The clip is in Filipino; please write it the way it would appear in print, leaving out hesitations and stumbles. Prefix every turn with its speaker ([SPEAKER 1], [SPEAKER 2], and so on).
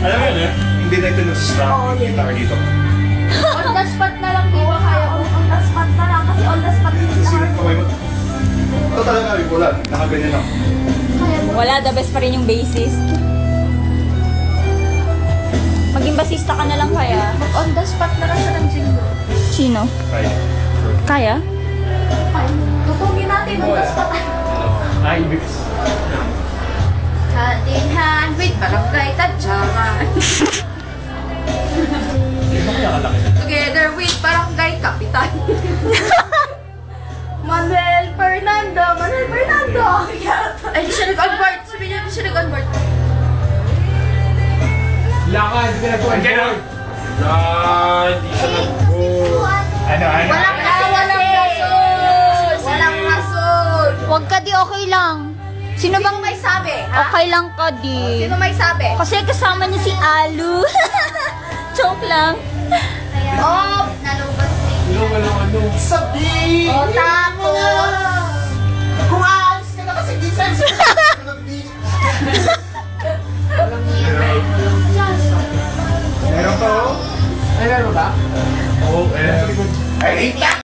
[SPEAKER 1] Alam mo yun eh? Hindi na ito nag-stop. Kita ka dito.
[SPEAKER 2] On the spot na lang, di ba kaya? On the spot na lang, kasi on the spot din
[SPEAKER 1] Sino
[SPEAKER 2] na.
[SPEAKER 1] pa kayo? Ito talaga yung bulan. Nakaganyan lang.
[SPEAKER 2] Kaya mo.
[SPEAKER 3] Wala, the best pa rin yung bassist. Maging basista ka na lang kaya.
[SPEAKER 2] On the spot na lang siya ng jingle.
[SPEAKER 3] Sino?
[SPEAKER 1] Kaya.
[SPEAKER 3] Kaya?
[SPEAKER 2] Tutungin natin on the spot.
[SPEAKER 1] Ay, ibig.
[SPEAKER 2] Hand in hand with Barangay Tadyaman.
[SPEAKER 1] Hindi ba kaya kalaki na?
[SPEAKER 2] Together with Barangay Kapitan. Manuel Fernando! Manuel Fernando! Ay, di siya nag-onboard. Sabi niya, di siya nag-onboard.
[SPEAKER 1] Lakad, hindi na po. Hindi siya nag-go. Ano?
[SPEAKER 2] Walang rason! Walang rason!
[SPEAKER 3] Huwag ka di, okay lang. Sino
[SPEAKER 2] Sino
[SPEAKER 3] bang
[SPEAKER 2] may sabi? Ha?
[SPEAKER 3] okay lang ka di?
[SPEAKER 2] Sino may sabi?
[SPEAKER 3] Kasi kasama niya si Alu. Joke lang.
[SPEAKER 2] Oh, nalubas din.
[SPEAKER 1] Ano, walang ano.
[SPEAKER 4] Sabi!
[SPEAKER 2] O, tapos.
[SPEAKER 4] Kung aalis ka na kasi di sa'yo
[SPEAKER 1] Meron pa oh.
[SPEAKER 4] Ay, meron ba?
[SPEAKER 1] Oo, eh. Ay,